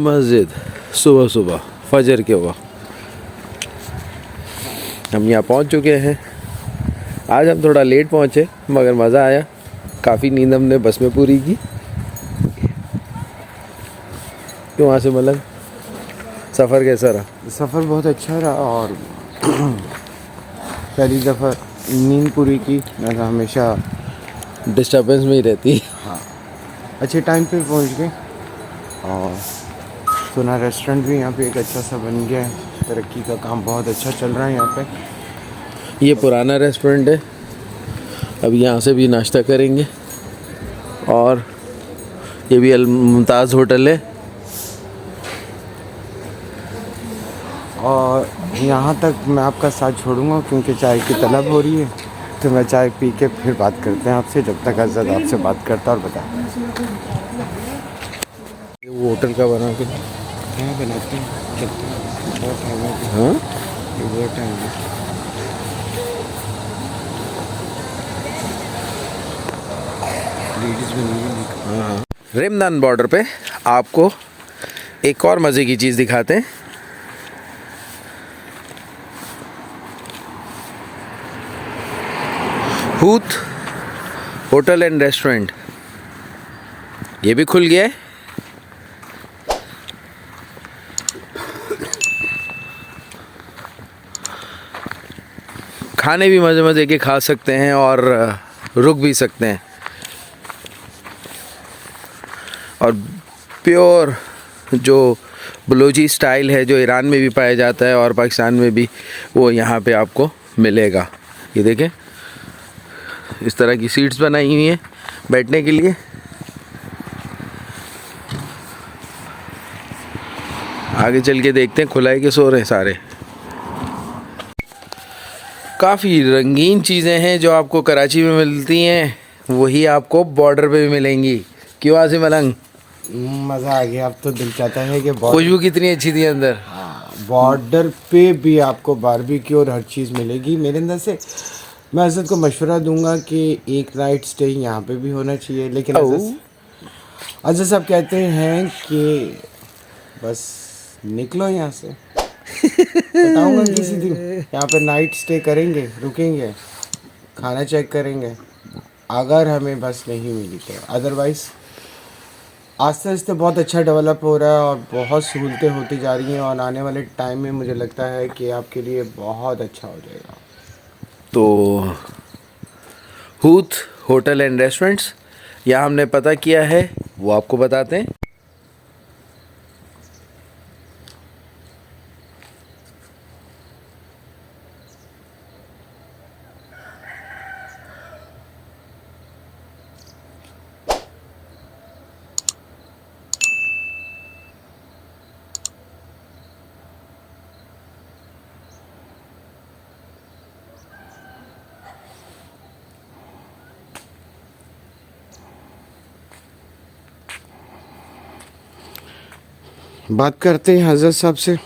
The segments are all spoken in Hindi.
मस्जिद सुबह सुबह फजर के वक्त हम यहाँ पहुँच चुके हैं। आज हम थोड़ा लेट पहुँचे मगर मज़ा आया, काफ़ी नींद हमने बस में पूरी की। क्यों वहाँ से मलंग सफ़र कैसा रहा? सफ़र बहुत अच्छा रहा और पहली दफ़ा नींद पूरी की। मैं तो हमेशा डिस्टर्बेंस में ही रहती। हाँ, अच्छे टाइम पे पहुँच गए और सुना रेस्टोरेंट भी यहाँ पे एक अच्छा सा बन गया है। तरक्की का काम बहुत अच्छा चल रहा है यहाँ पे। ये पुराना रेस्टोरेंट है, अब यहाँ से भी नाश्ता करेंगे। और ये भी अल मुमताज़ होटल है। और यहाँ तक मैं आपका साथ छोड़ूंगा क्योंकि चाय की तलब हो रही है, तो मैं चाय पी के फिर बात करते हैं आपसे, जब तक अज़द आपसे बात करता और बता। वो होटल का बना के हाँ बनाते हैं, चलते हैं, बहुत टाइम है। हाँ ये बहुत टाइम है। लेडीज़ बनी। हाँ। रेमदान बॉर्डर पे आपको एक और मज़े की चीज़ दिखाते हैं। हूथ होटल एंड रेस्टोरेंट ये भी खुल गया है। खाने भी मज़े मज़े के खा सकते हैं और रुक भी सकते हैं। और प्योर जो बलूची स्टाइल है जो ईरान में भी पाया जाता है और पाकिस्तान में भी, वो यहाँ पे आपको मिलेगा। ये देखें, इस तरह की सीट्स बनाई हुई हैं बैठने के लिए। आगे चल के देखते हैं खुला है कि सो रहे हैं सारे। काफ़ी रंगीन चीज़ें हैं जो आपको कराची में मिलती हैं, वही आपको बॉर्डर पे भी मिलेंगी। क्यों आसिम मलंग? मज़ा आ गया। अब तो दिल चाहता है कि खुशबू कितनी अच्छी थी अंदर। बॉर्डर पे भी आपको बारबेक्यू और हर चीज़ मिलेगी। मेरे अंदर से मैं अज़द को मशवरा दूंगा कि एक नाइट स्टे यहाँ पे भी होना चाहिए, लेकिन अज़द साहब कहते हैं कि बस निकलो यहाँ से। बताऊंगा किसी दिन यहाँ पे नाइट स्टे करेंगे, रुकेंगे, खाना चेक करेंगे, अगर हमें बस नहीं मिली तो। अदरवाइज़ आस्ते आस्ते बहुत अच्छा डेवलप हो रहा है और बहुत सहूलतें होती जा रही हैं और आने वाले टाइम में मुझे लगता है कि आपके लिए बहुत अच्छा हो जाएगा। तो हूथ होटल एंड रेस्टोरेंट्स यहाँ हमने पता किया है, वो आपको बताते हैं। बात करते हैं हज़रत साहब से।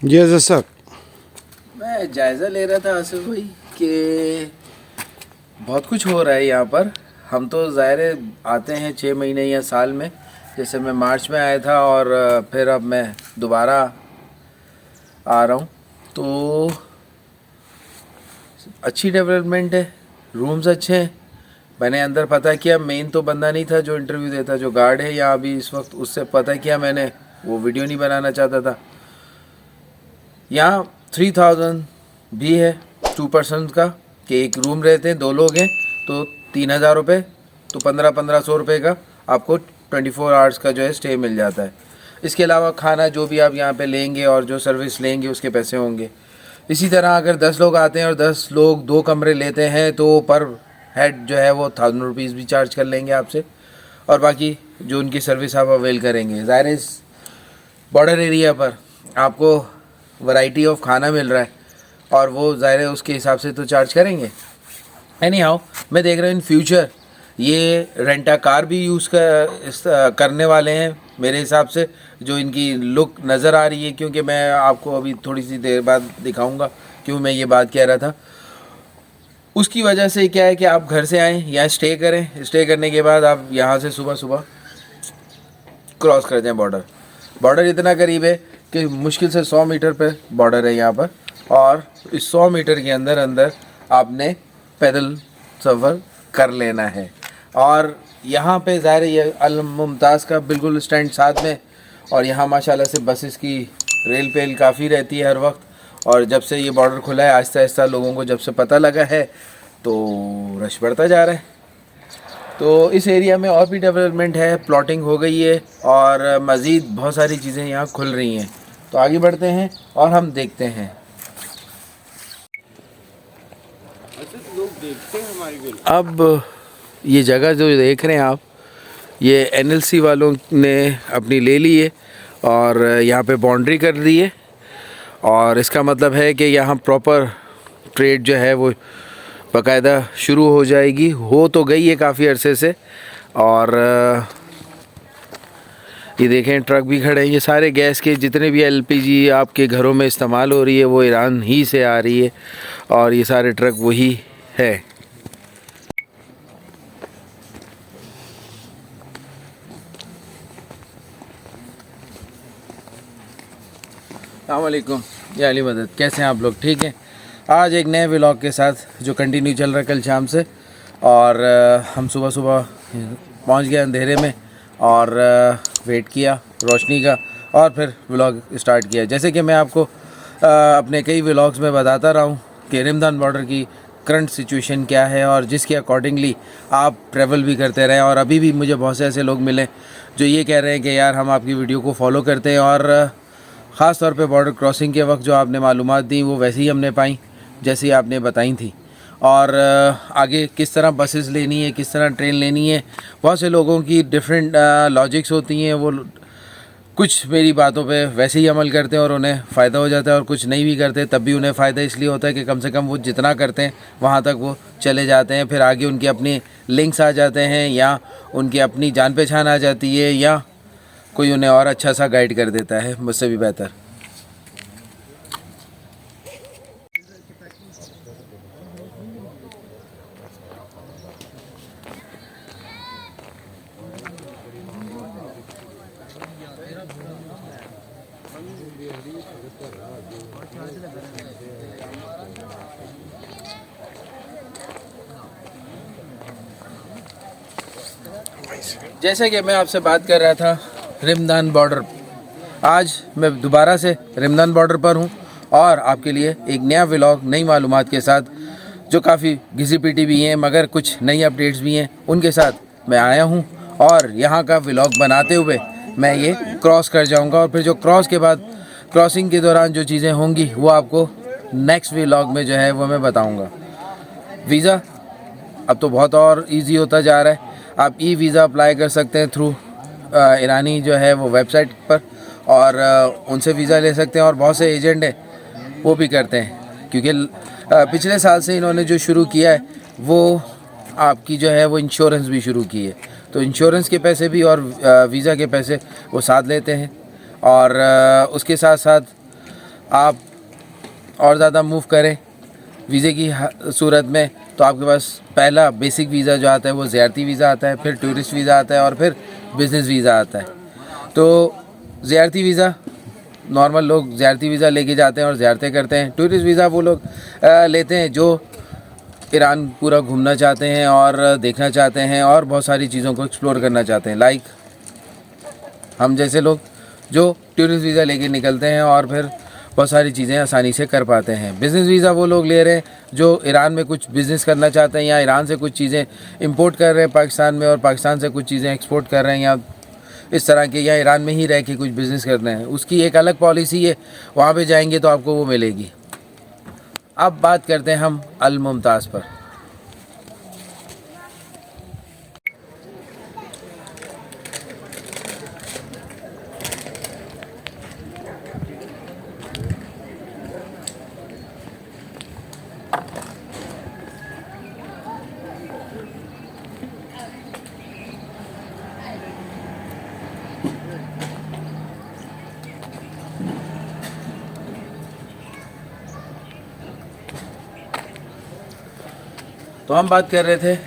जी हज़रत साहब, मैं जायज़ा ले रहा था आसिफ भाई कि बहुत कुछ हो रहा है यहाँ पर। हम तो ज़ाहिर आते हैं 6 महीने या साल में, जैसे मैं मार्च में आया था और फिर अब मैं दोबारा आ रहा हूँ। तो अच्छी डेवलपमेंट है, रूम्स अच्छे हैं। मैंने अंदर पता किया, मेन तो बंदा नहीं था जो इंटरव्यू देता, जो गार्ड है यहाँ अभी इस वक्त, उससे पता किया मैंने। वो वीडियो नहीं बनाना चाहता था। यहाँ 3000 भी है 2 पर्सन का, कि एक रूम रहते हैं, 2 लोग हैं तो 3000 रुपये, तो 1500 रुपये का आपको 24 आवर्स का जो है स्टे मिल जाता है। इसके अलावा खाना जो भी आप यहाँ पे लेंगे और जो सर्विस लेंगे उसके पैसे होंगे। इसी तरह अगर 10 लोग आते हैं और 10 लोग 2 कमरे लेते हैं तो पर हेड जो है वो 1000 रुपीज़ भी चार्ज कर लेंगे आपसे, और बाकी जो उनकी सर्विस आप अवेल करेंगे। ज़ाहिर इस बॉर्डर एरिया पर आपको वैरायटी ऑफ खाना मिल रहा है और वो ज़ाहिर है उसके हिसाब से तो चार्ज करेंगे। एनी हाउ, मैं देख रहा हूँ इन फ्यूचर ये रेंटा कार भी करने वाले हैं मेरे हिसाब से, जो इनकी लुक नज़र आ रही है, क्योंकि मैं आपको अभी थोड़ी सी देर बाद दिखाऊंगा क्यों मैं ये बात कह रहा था। उसकी वजह से क्या है कि आप घर से आएँ या स्टे करें, स्टे करने के बाद आप यहाँ से सुबह सुबह क्रॉस कर जाएँ बॉर्डर इतना करीब है कि मुश्किल से 100 मीटर पे बॉर्डर है यहाँ पर, और इस 100 मीटर के अंदर अंदर आपने पैदल सफ़र कर लेना है। और यहाँ पे ज़ाहिर ये अल मुमताज़ का बिल्कुल स्टैंड साथ में, और यहाँ माशाल्लाह से बसेस की रेल पेल काफ़ी रहती है हर वक्त। और जब से ये बॉर्डर खुला है आहिस्ता आहिस्ता लोगों को जब से पता लगा है तो रश बढ़ता जा रहा है। तो इस एरिया में और भी डेवलपमेंट है, प्लॉटिंग हो गई है और मज़ीद बहुत सारी चीज़ें यहाँ खुल रही हैं। तो आगे बढ़ते हैं और हम देखते हैं। लोग देखते हैं हमारी वीडियो। अब ये जगह जो देख रहे हैं आप, ये NLC वालों ने अपनी ले ली है और यहाँ पे बाउंड्री कर दी है, और इसका मतलब है कि यहाँ प्रॉपर ट्रेड जो है वो बाकायदा शुरू हो जाएगी। हो तो गई है काफ़ी अरसे से। और ये देखें ट्रक भी खड़े हैं, ये सारे गैस के जितने भी LPG आपके घरों में इस्तेमाल हो रही है वो ईरान ही से आ रही है, और ये सारे ट्रक वही है। अस्सलामुअलैकुम, या अली मदद, कैसे हैं आप लोग? ठीक हैं। आज एक नए व्लॉग के साथ जो कंटिन्यू चल रहा है कल शाम से, और हम सुबह सुबह पहुंच गए अंधेरे में और वेट किया रोशनी का, और फिर व्लॉग स्टार्ट किया। जैसे कि मैं आपको अपने कई व्लॉग्स में बताता रहा हूँ कि रमज़ान बॉर्डर की करंट सिचुएशन क्या है, और जिसके अकॉर्डिंगली आप ट्रैवल भी करते रहें। और अभी भी मुझे बहुत से ऐसे लोग मिले जो ये कह रहे हैं कि यार हम आपकी वीडियो को फॉलो करते हैं, और ख़ास तौर पे बॉर्डर क्रॉसिंग के वक्त जो आपने मालूमात दी वो वैसे ही हमने पाई जैसी आपने बताई थी। और आगे किस तरह बसेस लेनी है, किस तरह ट्रेन लेनी है, बहुत से लोगों की डिफरेंट लॉजिक्स होती हैं। वो कुछ मेरी बातों पे वैसे ही अमल करते हैं और उन्हें फ़ायदा हो जाता है, और कुछ नहीं भी करते तब भी उन्हें फ़ायदा इसलिए होता है कि कम से कम वो जितना करते हैं वहाँ तक वो चले जाते हैं। फिर आगे उनकी अपनी लिंक्स आ जाते हैं, या उनकी अपनी जान पहचान आ जाती है, या कोई उन्हें और अच्छा सा गाइड कर देता है मुझसे भी बेहतर। जैसे कि मैं आपसे बात कर रहा था रमज़ान बॉर्डर, आज मैं दोबारा से रमज़ान बॉर्डर पर हूं और आपके लिए एक नया व्लॉग नई मालूमात के साथ, जो काफ़ी घिसी पिटी भी हैं मगर कुछ नई अपडेट्स भी हैं, उनके साथ मैं आया हूं। और यहां का व्लॉग बनाते हुए मैं ये क्रॉस कर जाऊंगा, और फिर जो क्रॉस के बाद क्रॉसिंग के दौरान जो चीज़ें होंगी वो आपको नेक्स्ट व्लॉग में जो है वो मैं बताऊँगा। वीज़ा अब तो बहुत और ईजी होता जा रहा है। आप वीज़ा अप्लाई कर सकते हैं थ्रू ईरानी जो है वो वेबसाइट पर, और उनसे वीज़ा ले सकते हैं। और बहुत से एजेंट हैं वो भी करते हैं, क्योंकि पिछले साल से इन्होंने जो शुरू किया है वो आपकी जो है वो इंश्योरेंस भी शुरू की है। तो इंश्योरेंस के पैसे भी और वीज़ा के पैसे वो साथ लेते हैं। और उसके साथ साथ आप और ज़्यादा मूव करें वीज़े की सूरत में, तो आपके पास पहला बेसिक वीज़ा जो आता है वो ज़ियारती वीज़ा आता है, फिर टूरिस्ट वीज़ा आता है, और फिर बिज़नेस वीज़ा आता है। तो ज़ियारती वीज़ा नॉर्मल लोग ज़ियारती वीज़ा लेके जाते हैं और ज़ियारतें करते हैं। टूरिस्ट वीज़ा वो लोग लेते हैं जो ईरान पूरा घूमना चाहते हैं और देखना चाहते हैं और बहुत सारी चीज़ों को एक्सप्लोर करना चाहते हैं। लाइक हम जैसे लोग जो टूरिस्ट वीज़ा लेके निकलते हैं और फिर बहुत सारी चीज़ें आसानी से कर पाते हैं। बिज़नेस वीज़ा वो लोग ले रहे हैं जो ईरान में कुछ बिज़नेस करना चाहते हैं, या ईरान से कुछ चीज़ें इंपोर्ट कर रहे हैं पाकिस्तान में, और पाकिस्तान से कुछ चीज़ें एक्सपोर्ट कर रहे हैं, या इस तरह के, या ईरान में ही रह के कुछ बिज़नेस करना है। उसकी एक अलग पॉलिसी है, वहाँ पे जाएंगे तो आपको वो मिलेगी। अब बात करते हैं हम अल मुमताज़ पर। तो हम बात कर रहे थे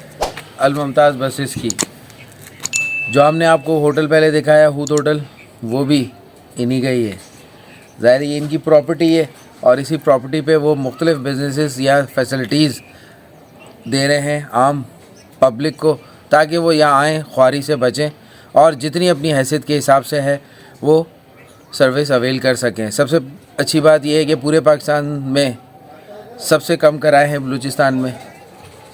अल मुमताज़ बसेस की। जो हमने आपको होटल पहले दिखाया हूत होटल, वो भी इन्हीं का ही है। ज़ाहिर ये इनकी प्रॉपर्टी है और इसी प्रॉपर्टी पे वो मुख्तलिफ़ बिजनेसेस या फैसिलिटीज़ दे रहे हैं आम पब्लिक को, ताकि वो यहाँ आएँ, ख्वारी से बचें और जितनी अपनी हैसियत के हिसाब से है वो सर्विस अवेल कर सकें। सबसे अच्छी बात यह है कि पूरे पाकिस्तान में सबसे कम किराए हैं बलूचिस्तान में,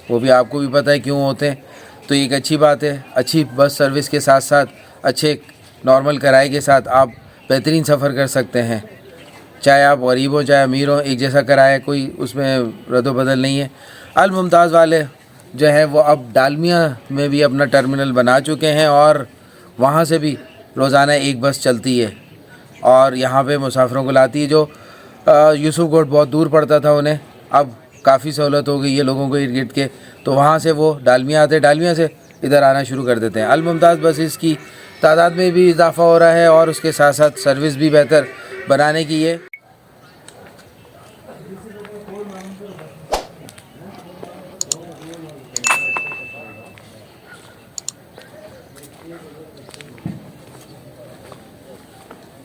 वो भी आपको भी पता है क्यों होते हैं। तो एक अच्छी बात है, अच्छी बस सर्विस के साथ साथ अच्छे नॉर्मल किराए के साथ आप बेहतरीन सफ़र कर सकते हैं। चाहे आप गरीब हो चाहे अमीर हो, एक जैसा किराया, कोई उसमें रद्द-बदल नहीं है। अल मुमताज़ वाले जो है वो अब डालमिया में भी अपना टर्मिनल बना चुके हैं और वहाँ से भी रोज़ाना एक बस चलती है और यहाँ पे मुसाफिरों को लाती है। जो यूसुफगढ़ बहुत दूर पड़ता था उन्हें, अब काफ़ी सहूलत हो गई है लोगों को इर्द गिर्द के, तो वहाँ से वो डालमिया आते, डालमिया से इधर आना शुरू कर देते हैं। अल मुमताज़ बसेस की तादाद में भी इजाफ़ा हो रहा है और उसके साथ साथ सर्विस भी बेहतर बनाने की है।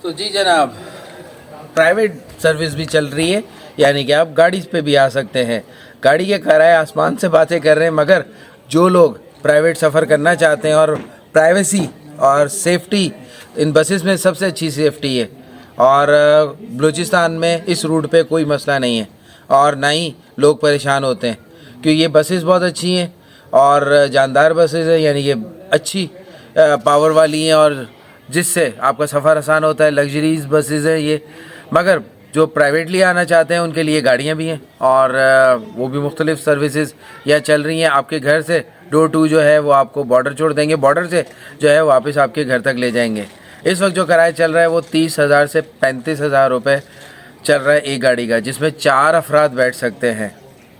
तो जी जनाब, प्राइवेट सर्विस भी चल रही है, यानी कि आप गाड़ी पे भी आ सकते हैं। गाड़ी के किराए आसमान से बातें कर रहे हैं, मगर जो लोग प्राइवेट सफ़र करना चाहते हैं और प्राइवेसी और सेफ्टी, इन बसेस में सबसे अच्छी सेफ्टी है और बलूचिस्तान में इस रूट पे कोई मसला नहीं है और ना ही लोग परेशान होते हैं, क्योंकि ये बसेस बहुत अच्छी हैं और जानदार बसेस हैं, यानी कि अच्छी पावर वाली हैं और जिससे आपका सफ़र आसान होता है। लग्जरीज बसेस हैं ये, मगर जो प्राइवेटली आना चाहते हैं उनके लिए गाड़ियाँ भी हैं और वो भी मुख्तलिफ़ सर्विसेज या चल रही हैं। आपके घर से डोर टू जो है वो आपको बॉर्डर छोड़ देंगे, बॉर्डर से जो है वापस आपके घर तक ले जाएंगे। इस वक्त जो किराया चल रहा है वो 30,000 से 35,000 रुपये चल रहा है एक गाड़ी का, जिसमें 4 अफराद बैठ सकते हैं।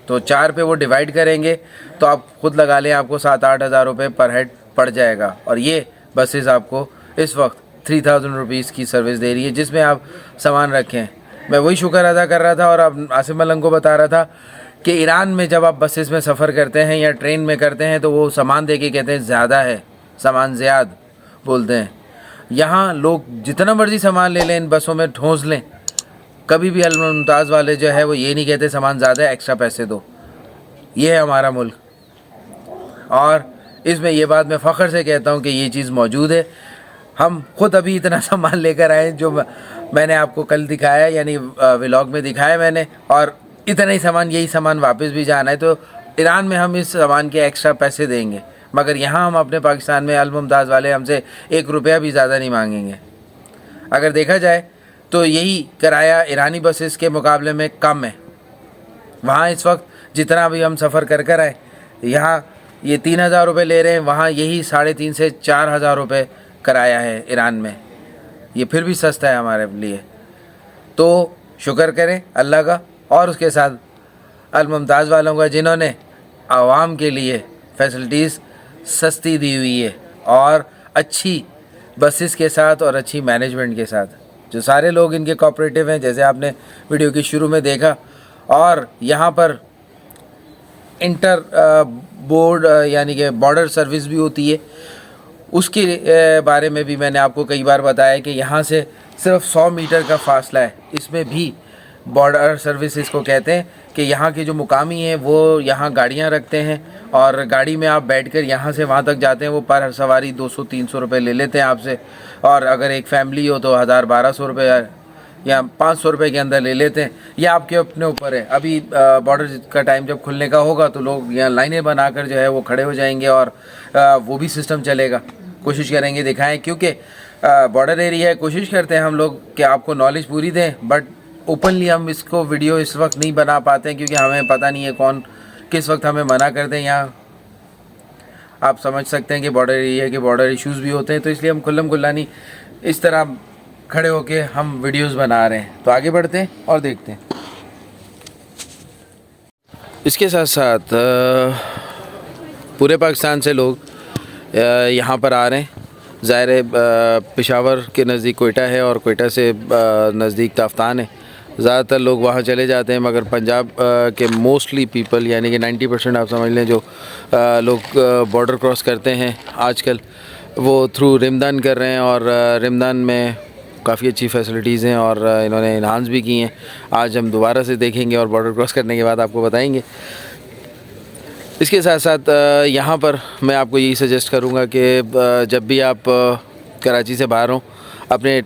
तो 4 पे वो डिवाइड करेंगे तो आप खुद लगा लें, आपको 7-8 हज़ार रुपये पर हेड पड़ जाएगा। और ये बसेस आपको इस वक्त 3,000 रुपीज़ की सर्विस दे रही है, जिसमें आप सामान रखें। मैं वही शुक्र अदा कर रहा था और अब आसिफ मलंग को बता रहा था कि ईरान में जब आप बसेस में सफ़र करते हैं या ट्रेन में करते हैं तो वो सामान दे के कहते हैं ज़्यादा है, सामान ज़्यादा बोलते हैं। यहाँ लोग जितना मर्ज़ी सामान ले लें, इन बसों में ठूंस लें, कभी भी अल मुमताज़ वाले जो है वो ये नहीं कहते सामान ज़्यादा है, एक्स्ट्रा पैसे दो। ये है हमारा मुल्क और इसमें ये बात मैं फ़ख्र से कहता हूँ कि ये चीज़ मौजूद है। हम खुद अभी इतना सामान लेकर आए जो मैंने आपको कल दिखाया, यानी व्लॉग में दिखाया मैंने, और इतना ही सामान, यही सामान वापस भी जाना है। तो ईरान में हम इस सामान के एक्स्ट्रा पैसे देंगे, मगर यहाँ हम अपने पाकिस्तान में अल मुमताज़ वाले हमसे 1 रुपया भी ज़्यादा नहीं मांगेंगे। अगर देखा जाए तो यही किराया ईरानी बसेस के मुकाबले में कम है। वहाँ इस वक्त जितना भी हम सफ़र कर आए, यहाँ ये 3,000 रुपये ले रहे हैं, वहाँ यही 3,500 से 4,000 रुपये किराया है ईरान में। ये फिर भी सस्ता है हमारे लिए। तो शुक्र करें अल्लाह का और उसके साथ अल मुमताज़ वालों का, जिन्होंने आवाम के लिए फैसिलिटीज़ सस्ती दी हुई है और अच्छी बसेस के साथ और अच्छी मैनेजमेंट के साथ। जो सारे लोग इनके कोऑपरेटिव हैं, जैसे आपने वीडियो के शुरू में देखा। और यहाँ पर इंटर बोर्ड यानी कि बॉर्डर सर्विस भी होती है, उसके बारे में भी मैंने आपको कई बार बताया कि यहाँ से सिर्फ 100 मीटर का फासला है। इसमें भी बॉर्डर सर्विस इसको कहते हैं कि यहाँ के जो मुकामी हैं वो यहाँ गाड़ियाँ रखते हैं और गाड़ी में आप बैठकर यहाँ से वहाँ तक जाते हैं। वो पर सवारी 200-300 रुपये ले लेते हैं आपसे, और अगर एक फैमिली हो तो 1,000-1,200 रुपये या 500 रुपये के अंदर ले लेते हैं। यह आपके अपने ऊपर है। अभी बॉर्डर का टाइम जब खुलने का होगा तो लोग यहाँ लाइनें बनाकर जो है वो खड़े हो जाएंगे और वो भी सिस्टम चलेगा। कोशिश करेंगे दिखाएं, क्योंकि बॉर्डर एरिया है। कोशिश करते हैं हम लोग कि आपको नॉलेज पूरी दें, बट ओपनली हम इसको वीडियो इस वक्त नहीं बना पाते हैं, क्योंकि हमें पता नहीं है कौन किस वक्त हमें मना कर दें। यहाँ आप समझ सकते हैं कि बॉर्डर एरिया के बॉर्डर इश्यूज़ भी होते हैं, तो इसलिए हम खुल्लम खुल्ला नहीं इस तरह खड़े होके हम वीडियोस बना रहे हैं। तो आगे बढ़ते हैं और देखते हैं। इसके साथ साथ पूरे पाकिस्तान से लोग यहाँ पर आ रहे हैं। ज़ाहिर है पेशावर के नज़दीक कोयटा है और कोयटा से नज़दीक ताफ्तान है, ज़्यादातर लोग वहाँ चले जाते हैं, मगर पंजाब के मोस्टली पीपल यानी कि 90% आप समझ लें जो लोग बॉर्डर क्रॉस करते हैं आजकल, वो थ्रू रिमदान कर रहे हैं। और रिमदान में काफ़ी अच्छी फैसिलिटीज़ हैं और इन्होंने इन्हांस भी की हैं। आज हम दोबारा से देखेंगे और बॉर्डर क्रॉस करने के बाद आपको बताएंगे। इसके साथ साथ यहाँ पर मैं आपको यही सजेस्ट करूँगा कि जब भी आप कराची से बाहर हों, अपने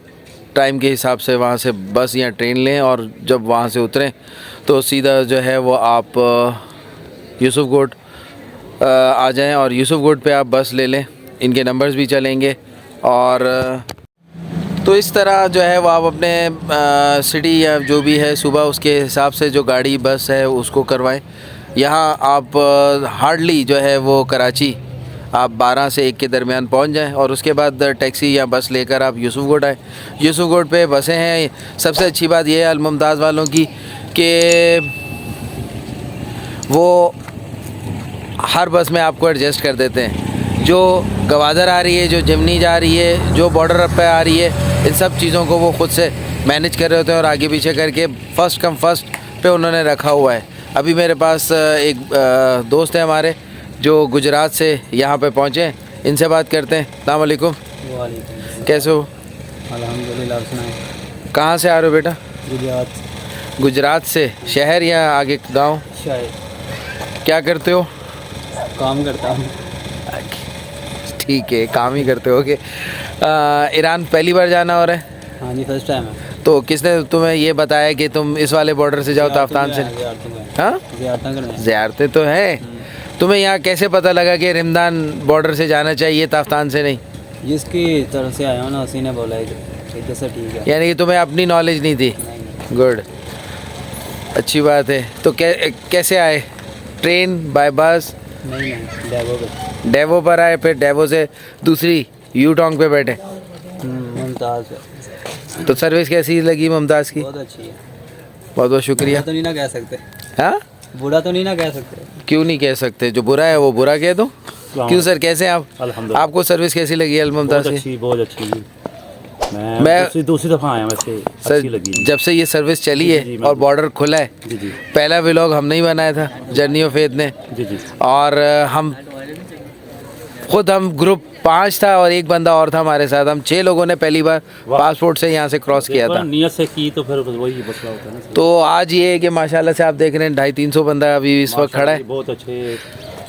टाइम के हिसाब से वहाँ से बस या ट्रेन लें और जब वहाँ से उतरें तो सीधा जो है वो आप यूसुफ गोट आ जाएं और यूसुफ गोट पे आप बस ले लें। इनके नंबर्स भी चलेंगे और तो इस तरह जो है वो आप अपने सिटी या जो भी है सुबह उसके हिसाब से जो गाड़ी बस है उसको करवाएं। यहाँ आप हार्डली जो है वो कराची आप 12 से 1 के दरमियान पहुँच जाएं और उसके बाद टैक्सी या बस लेकर आप यूसुफ गोट आए। यूसुफ गोट पे बसें हैं। सबसे अच्छी बात यह है अल मुमताज़ वालों की कि वो हर बस में आपको एडजस्ट कर देते हैं। जो गवादर आ रही है, जो जिमनी जा रही है, जो बॉर्डर पे आ रही है, इन सब चीज़ों को वो ख़ुद से मैनेज कर रहे होते हैं और आगे पीछे करके फ़र्स्ट कम फ़र्स्ट पे उन्होंने रखा हुआ है। अभी मेरे पास एक दोस्त है हमारे जो गुजरात से यहाँ पे पहुँचे हैं, इनसे बात करते हैं। अस्सलाम वालेकुम। वालेकुम। कैसे हो? अल्हम्दुलिल्लाह। सुनाए। कहाँ से आ रहे हो बेटा? गुजरात। गुजरात से। शहर या आगे गांव? शायद। क्या करते हो? काम करता हूँ। ठीक है, काम ही करते हो। कि ईरान पहली बार जाना हो रहा है? हाँ जी, फर्स्ट टाइम है। तो किसने तुम्हें ये बताया कि तुम इस वाले बॉर्डर से जाओ ताफ्तान से? हाँ, ज़ियारतें तो हैं। तुम्हें यहाँ कैसे पता लगा कि रिमदान बॉर्डर से जाना चाहिए ताफ्तान से नहीं? जिसकी तरफ से आया हूँ ना उसी ने बोला है कि इधर से ठीक है। यानी कि तुम्हें अपनी नॉलेज नहीं थी? गुड, अच्छी बात है। तो कैसे आए? ट्रेन, बाय बस? नहीं, डेवो पे। डेवो पर आए, फिर डेवो से दूसरी यू टॉन्ग पे बैठे। मुमताज़ है। तो सर्विस कैसी लगी मुमताज़ की? बहुत अच्छी है। बहुत बहुत शुक्रिया। बुरा तो नहीं ना कह सकते। हाँ, बुरा तो नहीं ना कह सकते। क्यों नहीं कह सकते? जो बुरा है वो बुरा कह दो। क्यों सर, कैसे आप? अल्हम्दुलिल्लाह। आपको सर्विस कैसी लगी अल मुमताज़ की? बहुत अच्छी। मैं दूसरी दफ़ा आया वैसे, अच्छी लगी। सर, जब से ये सर्विस चली जी, है जी, और बॉर्डर खुला है, जी जी पहला व्लॉग हमने ही बनाया था, जर्नी ऑफ फेथ ने। जी जी। और हम ग्रुप 5 था और एक बंदा और था हमारे साथ। हम 6 लोगों ने पहली बार पासपोर्ट से यहाँ से क्रॉस किया था। नियत से की तो फिर वही मसला होता है ना। तो आज ये है कि माशाल्लाह से आप देख रहे हैं 250-300 बंदा अभी इस वक्त खड़ा है। बहुत अच्छे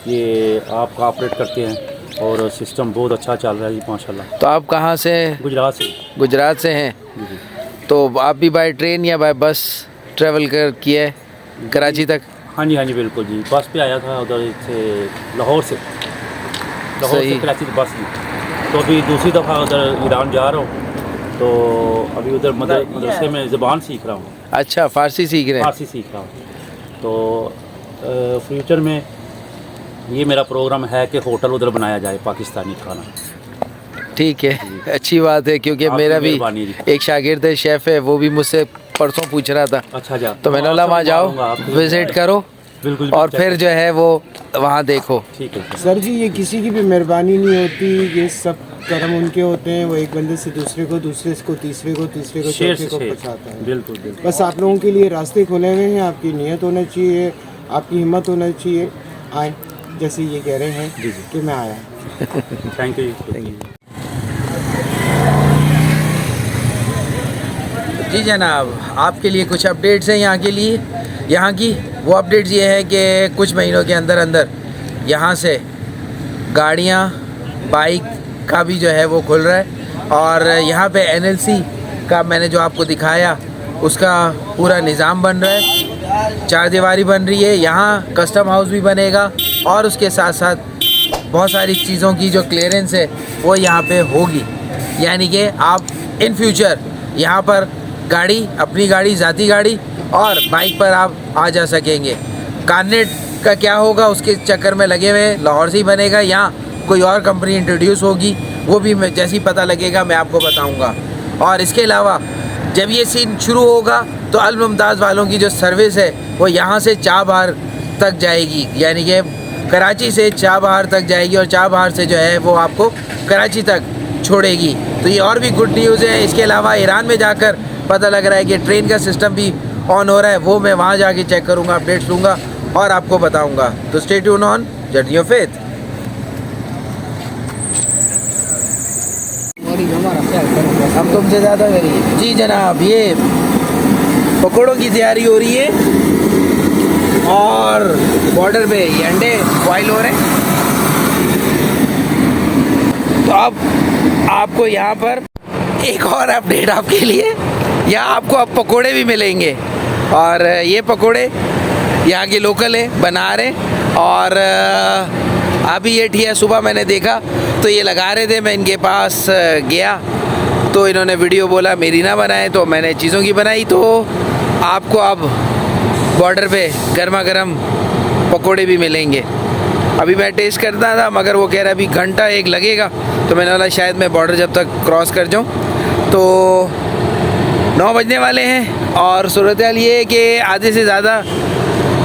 ये आप ऑपरेट करते हैं और सिस्टम बहुत अच्छा चल रहा है जी माशाल्लाह। तो आप कहाँ से? गुजरात से। गुजरात से हैं। जी जी। तो आप भी बाय ट्रेन या बाय बस ट्रेवल किया है कराची तक? हाँ जी बिल्कुल जी। बस पे आया था उधर से लाहौर से सही। कराची बस की। तो अभी दूसरी दफ़ा उधर ईरान जा रहा हूँ, तो अभी उधर मदरसे में ज़बान सीख रहा हूँ। अच्छा, फ़ारसी सीख रहे हैं? फारसी सीख रहा हूँ। तो फ्यूचर में ये मेरा प्रोग्राम है कि होटल उधर बनाया जाए पाकिस्तानी खाना। ठीक है, अच्छी बात है, क्योंकि आपकी मेरा भी मेहरबानी जी। एक शागिर्द है, शेफ़ है, वो भी मुझसे परसों पूछ रहा था। अच्छा जा। तो मैंने बोला वहाँ जाओ, विज़िट करो बिल्कुल। और फिर जो है वो वहाँ देखो। ठीक है सर जी, ये किसी की भी मेहरबानी नहीं होती, ये सब कर्म उनके होते हैं। वो एक बंदे से दूसरे को, दूसरे को तीसरे को, तीसरे को शेर चौथे से को शेर। पहुँचाता है। बिल्कुल बिल्कुल। बस आप लोगों के लिए रास्ते खुले हुए हैं। आपकी नीयत होना चाहिए, आपकी हिम्मत होना चाहिए। आए, जैसे ये कह रहे हैं जी जी। कि मैं आया। Thank you. जी जनाब, आपके लिए कुछ अपडेट्स हैं यहाँ के लिए। यहाँ की वो अपडेट्स ये है कि कुछ महीनों के अंदर अंदर यहाँ से गाड़ियाँ, बाइक का भी जो है वो खुल रहा है। और यहाँ पे NLC का मैंने जो आपको दिखाया उसका पूरा निज़ाम बन रहा है। 4 दीवारी बन रही है, यहाँ कस्टम हाउस भी बनेगा और उसके साथ साथ बहुत सारी चीज़ों की जो क्लियरेंस है वो यहाँ पे होगी। यानी कि आप इन फ्यूचर यहाँ पर गाड़ी, अपनी गाड़ी, ज़ाती गाड़ी और बाइक पर आप आ जा सकेंगे। कार्नेट का क्या होगा उसके चक्कर में लगे हुए, लाहौर से ही बनेगा, यहाँ कोई और कंपनी इंट्रोड्यूस होगी, वो भी मैं जैसे ही पता लगेगा मैं आपको बताऊँगा। और इसके अलावा जब ये सीन शुरू होगा तो अल मुमताज़ वालों की जो सर्विस है वो यहाँ से चाबहार तक जाएगी, यानी कि कराची से चाबहार तक जाएगी और चाबहार से जो है वो आपको कराची तक छोड़ेगी। तो ये और भी गुड न्यूज़ है। इसके अलावा ईरान में जाकर पता लग रहा है कि ट्रेन का सिस्टम भी ऑन हो रहा है वो मैं वहाँ जाके चेक करूँगा, अपडेट्स लूँगा और आपको बताऊँगा। तो stay tune on journey of faith. हम तुमसे ज़्यादा करिए जी जनाब। ये पकौड़ों की तैयारी हो रही है और बॉर्डर पे ये अंडे बॉयल हो रहे हैं। तो अब आपको यहाँ पर एक और अपडेट आपके लिए, यहाँ आपको अब पकोड़े भी मिलेंगे और ये पकोड़े यहाँ के लोकल है, बना रहे। और अभी ये ठीक है, सुबह मैंने देखा तो ये लगा रहे थे, मैं इनके पास गया तो इन्होंने वीडियो बोला मेरी ना बनाए, तो मैंने चीज़ों की बनाई। तो आपको अब बॉर्डर पे गर्मा गर्म पकोड़े भी मिलेंगे। अभी मैं टेस्ट करता था मगर वो कह रहा अभी घंटा एक लगेगा, तो मैंने बोला शायद मैं बॉर्डर जब तक क्रॉस कर जाऊँ। तो 9 बजने वाले हैं और सूरत हाल ये है कि आधे से ज़्यादा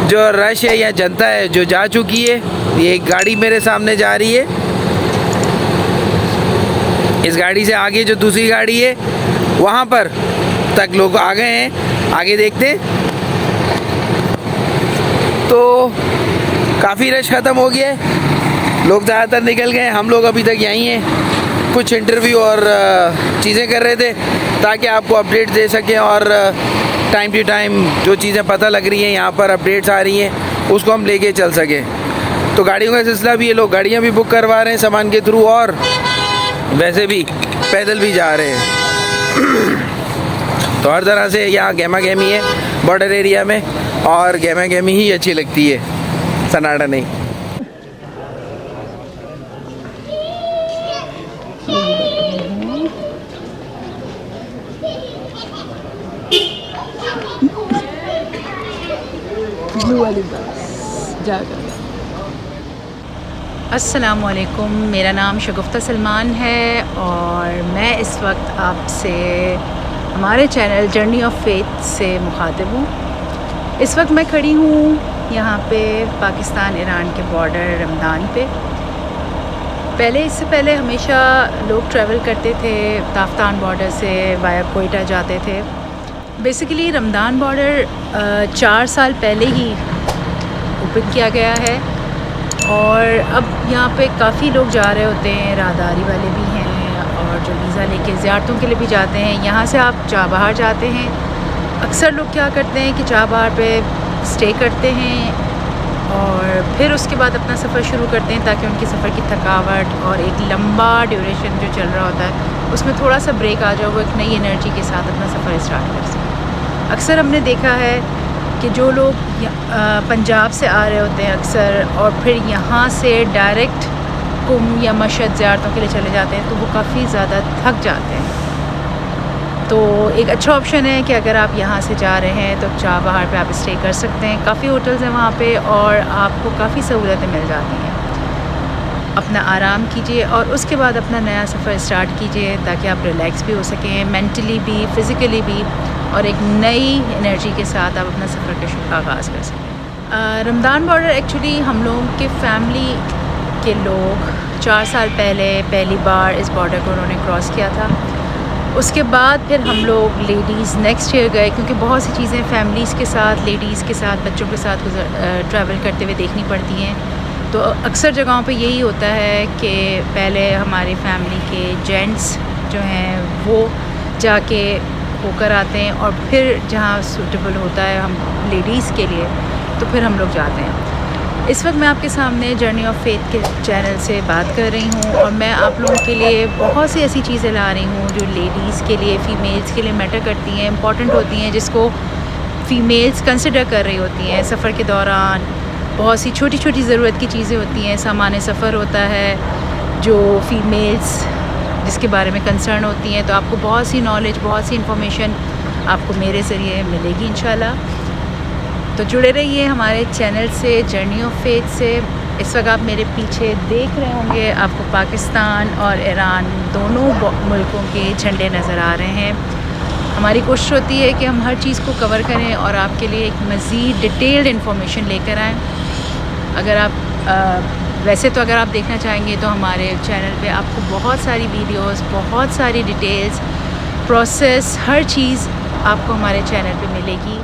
जो रश है या जनता है जो जा चुकी है। ये एक गाड़ी मेरे सामने जा रही है, इस गाड़ी से आगे जो दूसरी गाड़ी है वहाँ पर तक लोग आ गए हैं, आगे देखते हैं। तो काफ़ी रश ख़त्म हो गया है, लोग ज़्यादातर निकल गए, हम लोग अभी तक यहीं हैं। कुछ इंटरव्यू और चीज़ें कर रहे थे ताकि आपको अपडेट दे सकें और टाइम टू टाइम जो चीज़ें पता लग रही हैं यहाँ पर अपडेट्स आ रही हैं उसको हम लेके चल सकें। तो गाड़ियों का सिलसिला भी, ये लोग गाड़ियाँ भी बुक करवा रहे हैं सामान के थ्रू और वैसे भी पैदल भी जा रहे हैं। तो हर तरह से यहाँ गहमा गहमी है बॉर्डर एरिया में और गहमा गहमी ही अच्छी लगती है, सन्नाटा नहीं। अस्सलामुअलैकुम, मेरा नाम शगुफ्ता सलमान है और मैं इस वक्त आपसे हमारे चैनल जर्नी ऑफ फेथ से मुखातिब हूँ। इस वक्त मैं खड़ी हूँ यहाँ पे पाकिस्तान ईरान के बॉर्डर रमदान पे। इससे पहले हमेशा लोग ट्रैवल करते थे ताफ्तान बॉर्डर से वाया कोयटा जाते थे। बेसिकली रमदान बॉर्डर 4 साल पहले ही ओपन किया गया है और अब यहाँ पे काफ़ी लोग जा रहे होते हैं, राहदारी वाले भी हैं और जो वीज़ा लेके ज़ियारतों के लिए भी जाते हैं। यहाँ से आप चाबहार जाते हैं, अक्सर लोग क्या करते हैं कि चाबहार पे स्टे करते हैं और फिर उसके बाद अपना सफ़र शुरू करते हैं ताकि उनकी सफ़र की थकावट और एक लंबा ड्यूरेशन जो चल रहा होता है उसमें थोड़ा सा ब्रेक आ जाए, वो एक नई एनर्जी के साथ अपना सफ़र स्टार्ट कर सकें। अक्सर हमने देखा है कि जो लोग पंजाब से आ रहे होते हैं अक्सर और फिर यहाँ से डायरेक्ट कुम या मशहद ज़ियारतों के लिए चले जाते हैं तो वो काफ़ी ज़्यादा थक जाते हैं। तो एक अच्छा ऑप्शन है कि अगर आप यहाँ से जा रहे हैं तो चाबहार पे आप स्टे कर सकते हैं। काफ़ी होटल्स हैं वहाँ पे और आपको काफ़ी सहूलतें मिल जाती हैं। अपना आराम कीजिए और उसके बाद अपना नया सफ़र स्टार्ट कीजिए ताकि आप रिलैक्स भी हो सकें, मेंटली भी, फ़िज़िकली भी, और एक नई एनर्जी के साथ आप अपना सफ़र का आगाज़ कर सकें। रमदान बॉर्डर एक्चुअली हम लोगों के फैमिली के लोग 4 साल पहले पहली बार इस बॉर्डर को उन्होंने क्रॉस किया था। उसके बाद फिर हम लोग लेडीज़ नेक्स्ट ईयर गए क्योंकि बहुत सी चीज़ें फैमिलीज़ के साथ, लेडीज़ के साथ, बच्चों के साथ ट्रैवल करते हुए देखनी पड़ती हैं। तो अक्सर जगहों पे यही होता है कि पहले हमारी फैमिली के जेंट्स जो हैं वो जाके होकर आते हैं और फिर जहाँ सूटेबल होता है हम लेडीज़ के लिए तो फिर हम लोग जाते हैं। इस वक्त मैं आपके सामने जर्नी ऑफ फेथ के चैनल से बात कर रही हूँ और मैं आप लोगों के लिए बहुत सी ऐसी चीज़ें ला रही हूँ जो लेडीज़ के लिए, फ़ीमेल्स के लिए मैटर करती हैं, इंपॉर्टेंट होती हैं, जिसको फ़ीमेल्स कंसिडर कर रही होती हैं सफ़र के दौरान। बहुत सी छोटी छोटी ज़रूरत की चीज़ें होती हैं, सामान सफ़र होता है जो फ़ीमेल्स जिसके बारे में कंसर्न होती हैं। तो आपको बहुत सी नॉलेज, बहुत सी इन्फॉर्मेशन आपको मेरे ज़रिए मिलेगी इंशाल्लाह। तो जुड़े रहिए हमारे चैनल से, जर्नी ऑफ फेथ से। इस वक्त आप मेरे पीछे देख रहे होंगे, आपको पाकिस्तान और ईरान दोनों मुल्कों के झंडे नज़र आ रहे हैं। हमारी कोशिश होती है कि हम हर चीज़ को कवर करें और आपके लिए एक मज़ीद डिटेल्ड इन्फॉर्मेशन लेकर आएँ। अगर आप वैसे तो अगर आप देखना चाहेंगे तो हमारे चैनल पे आपको बहुत सारी वीडियोस, बहुत सारी डिटेल्स, प्रोसेस, हर चीज़ आपको हमारे चैनल पे मिलेगी।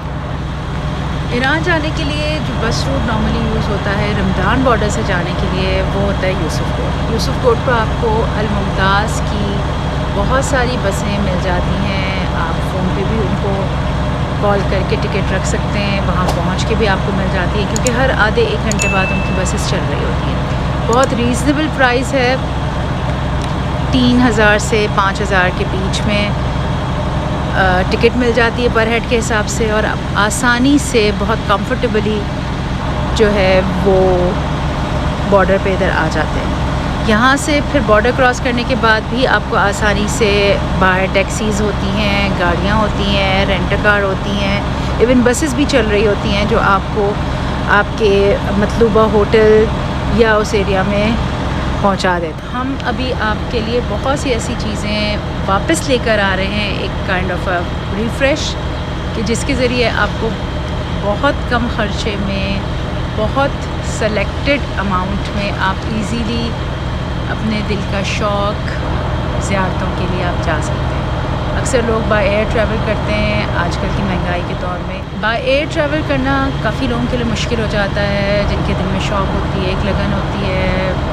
ईरान जाने के लिए जो बस रूट नॉर्मली यूज़ होता है रमदान बॉर्डर से जाने के लिए वो होता है यूसुफ कोट। यूसुफ कोट पर आपको अल मुमताज़ की बहुत सारी बसें मिल जाती हैं। आप फ़ोन पे भी उनको कॉल करके टिकट रख सकते हैं, वहाँ पहुँच के भी आपको मिल जाती है क्योंकि हर आधे 1 घंटे बाद उनकी बसेस चल रही होती हैं। बहुत रीज़नेबल प्राइस है, 3000 से 5000 के बीच में टिकट मिल जाती है पर हेड के हिसाब से, और आसानी से बहुत कंफर्टेबली जो है वो बॉर्डर पे इधर आ जाते हैं। यहाँ से फिर बॉर्डर क्रॉस करने के बाद भी आपको आसानी से बाहर टैक्सीज़ होती हैं, गाड़ियाँ होती हैं, रेंट कार होती हैं, इवन बसेस भी चल रही होती हैं जो आपको आपके मतलूबा होटल या उस एरिया में पहुंचा देते। हम अभी आपके लिए बहुत सी ऐसी चीज़ें वापस लेकर आ रहे हैं, एक काइंड ऑफ अ रिफ़्रेश, कि जिसके ज़रिए आपको बहुत कम ख़र्चे में, बहुत सेलेक्टेड अमाउंट में आप इजीली अपने दिल का शौक़ ज़ियारतों के लिए आप जा सकते हैं। अक्सर लोग बाय एयर ट्रैवल करते हैं आजकल की महंगाई के दौर में। बाय एयर ट्रैवल करना काफ़ी लोगों के लिए मुश्किल हो जाता है, जिनके दिल में शौक़ होती है, एक लगन होती है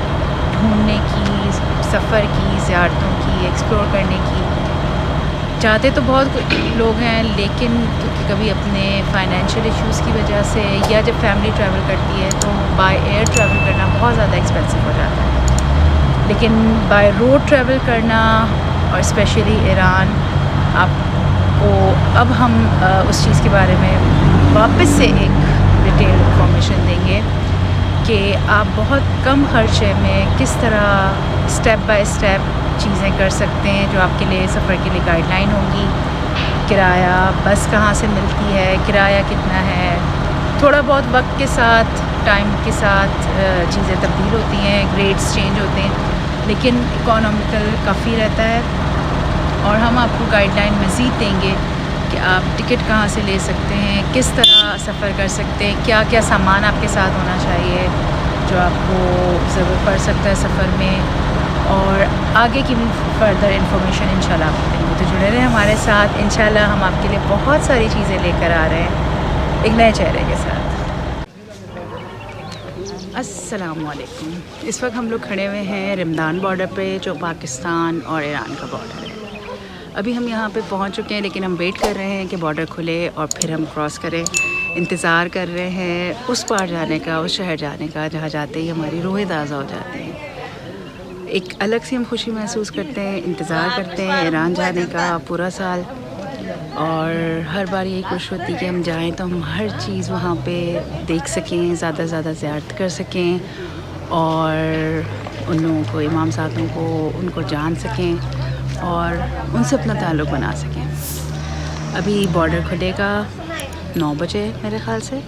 ढूंढने की, सफ़र की, ज़ियारतों की, एक्सप्लोर करने की। चाहते तो बहुत लोग हैं लेकिन क्योंकि कभी अपने फाइनेंशियल इश्यूज़ की वजह से या जब फैमिली ट्रैवल करती है तो बाय एयर ट्रैवल करना बहुत ज़्यादा एक्सपेंसिव हो जाता है। लेकिन बाय रोड ट्रैवल करना, और स्पेशली ईरान, आपको अब हम उस चीज़ के बारे में वापस से एक डिटेल इंफॉर्मेशन देंगे कि आप बहुत कम खर्चे में किस तरह स्टेप बाय स्टेप चीज़ें कर सकते हैं जो आपके लिए सफ़र के लिए गाइडलाइन होगी। किराया, बस कहाँ से मिलती है, किराया कितना है, थोड़ा बहुत वक्त के साथ, टाइम के साथ चीज़ें तब्दील होती हैं, ग्रेड्स चेंज होते हैं, लेकिन इकोनॉमिकल काफ़ी रहता है। और हम आपको गाइडलाइन मज़ीद देंगे कि आप टिकट कहाँ से ले सकते हैं, किस तरह सफ़र कर सकते हैं, क्या क्या सामान आपके साथ होना चाहिए जो आपको ज़रूरत पड़ सकता है सफ़र में, और आगे की भी फर्दर इंफॉर्मेशन इंशाल्लाह आपको देंगे। तो जुड़े रहें हमारे साथ, इंशाल्लाह हम आपके लिए बहुत सारी चीज़ें लेकर आ रहे हैं एक नए चेहरे के साथ। अस्सलामुअलैकुम। इस वक्त हम लोग खड़े हुए हैं रमदान बॉर्डर पे, जो पाकिस्तान और ईरान का बॉर्डर है। अभी हम यहाँ पे पहुँच चुके हैं लेकिन हम वेट कर रहे हैं कि बॉर्डर खुले और फिर हम क्रॉस करें। इंतज़ार कर रहे हैं उस पार जाने का, उस शहर जाने का जहाँ जाते ही हमारी रूहें ताज़ा हो जाती हैं। एक अलग सी हम खुशी महसूस करते हैं, इंतज़ार करते हैं ईरान जाने का पूरा साल, और हर बार यही कोशिश होती है कि हम जाएं तो हम हर चीज़ वहाँ पे देख सकें, ज़्यादा से ज़्यादा ज़ियारत कर सकें, और उन लोगों को, इमाम साहबों को, उनको जान सकें और उनसे अपना ताल्लुक़ बना सकें। अभी बॉर्डर खुलेगा 9 बजे मेरे ख़्याल से,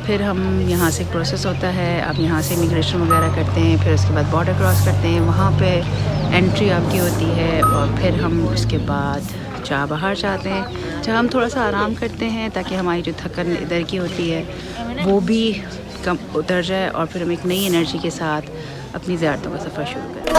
फिर हम यहाँ से प्रोसेस होता है, आप यहाँ से इमिग्रेशन वगैरह करते हैं, फिर उसके बाद बॉर्डर क्रॉस करते हैं, वहाँ पे एंट्री आपकी होती है, और फिर हम उसके बाद जहाँ बाहर जाते हैं, जहाँ हम थोड़ा सा आराम करते हैं ताकि हमारी जो थकन इधर की होती है वो भी कम उतर जाए, और फिर हम एक नई एनर्जी के साथ अपनी ज़ियारतों का सफ़र शुरू करें।